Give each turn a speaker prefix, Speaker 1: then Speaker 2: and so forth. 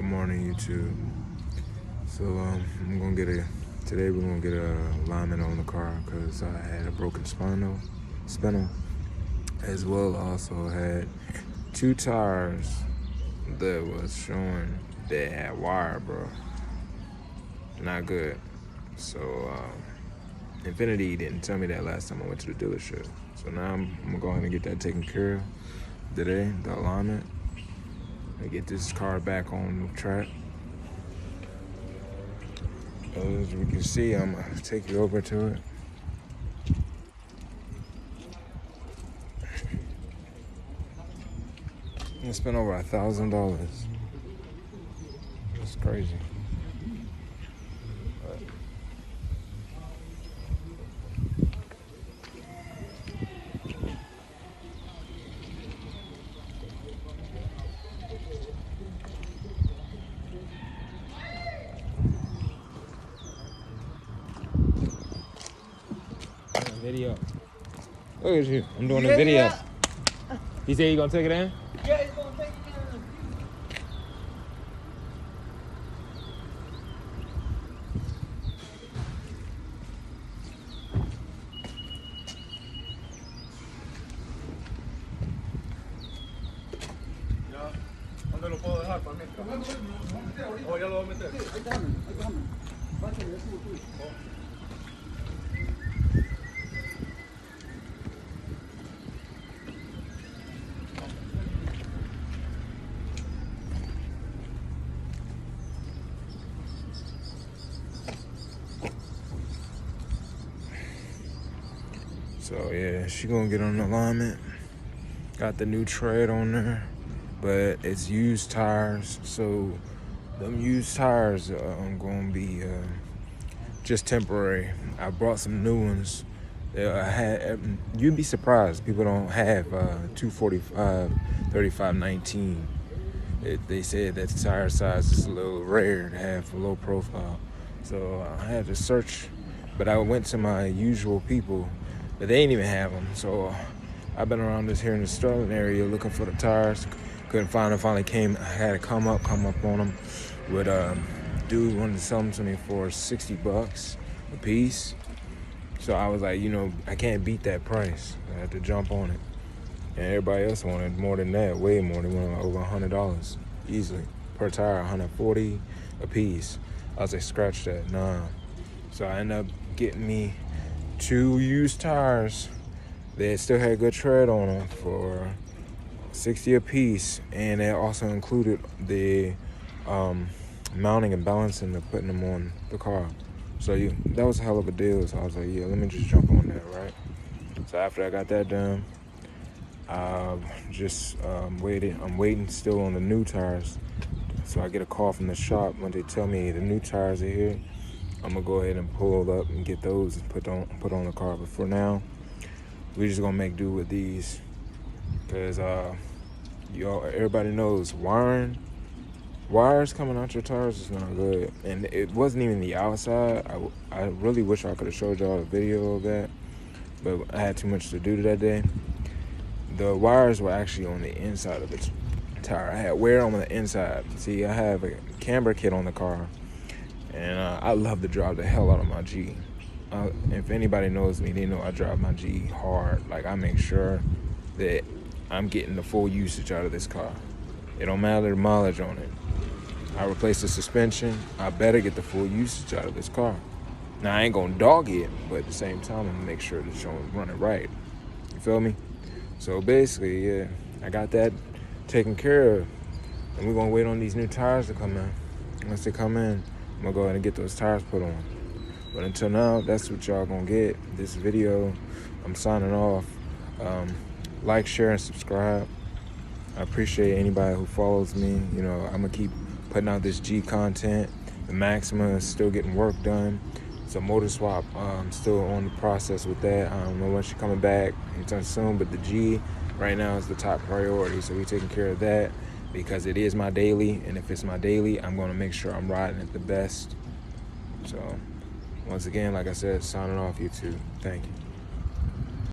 Speaker 1: Good morning, YouTube. So today we're gonna get a alignment on the car because I had a broken spinal, as well also had two tires that was showing they had wire, bro. Not good. So Infinity didn't tell me that last time I went to the dealership. So now I'm gonna go ahead and get that taken care of today, the alignment. I get this car back on the track. As you can see, I'm gonna take you over to it. I spent over $1,000. It's crazy. Video. Look at you. I'm doing a video. He said he gonna take it in?
Speaker 2: Yeah, he's gonna take it in. Ya, ¿dónde lo puedo dejar para mientras? Oh, ya lo voy a meter. Ahí déjame. Bájale, eso es tuyo.
Speaker 1: So yeah, she gonna get on the alignment. Got the new tread on there, but it's used tires. So them used tires are gonna be just temporary. I brought some new ones. You'd be surprised. People don't have 245, 3519. They said that the tire size is a little rare to have a low profile. So I had to search, but I went to my usual people. But they ain't even have them. So I've been around this here in the Sterling area looking for the tires. Couldn't find them. Finally came. I had to come up on them. With dude wanted to sell them to me for $60 a piece. So I was like, I can't beat that price. I had to jump on it. And everybody else wanted more than that, way more. They wanted over $100 easily per tire, $140 a piece. I was like, scratch that, nah. So I ended up getting me 2 used tires. They still had good tread on them for $60 a piece, and they also included the mounting and balancing of putting them on the car. So that was a hell of a deal. So I was like, yeah, let me just jump on that, right? So after I got that done, just waited. I'm waiting still on the new tires. So I get a call from the shop when they tell me the new tires are here. I'm gonna go ahead and pull up and get those and put on the car. But for now, we're just gonna make do with these, because everybody knows wires coming out your tires is not good. And it wasn't even the outside. I really wish I could have showed y'all a video of that, but I had too much to do that day. The wires were actually on the inside of the tire. I had wear on the inside. See, I have a camber kit on the car. And I love to drive the hell out of my G. If anybody knows me, they know I drive my G hard. Like, I make sure that I'm getting the full usage out of this car. It don't matter the mileage on it. I replace the suspension. I better get the full usage out of this car. Now, I ain't gonna dog it, but at the same time, I'm gonna make sure the show is running right. You feel me? So basically, yeah, I got that taken care of. And we're gonna wait on these new tires to come in. Once they come in, I'm gonna go ahead and get those tires put on. But until now, that's what y'all gonna get. This video, I'm signing off. Like, share, and subscribe. I appreciate anybody who follows me. I'm gonna keep putting out this G content. The Maxima is still getting work done. So Motor Swap, I'm still on the process with that. I don't know when she's coming back anytime soon, but the G right now is the top priority. So we're taking care of that, because it is my daily, and if it's my daily, I'm going to make sure I'm riding it the best. So, once again, like I said, signing off, YouTube. Thank you.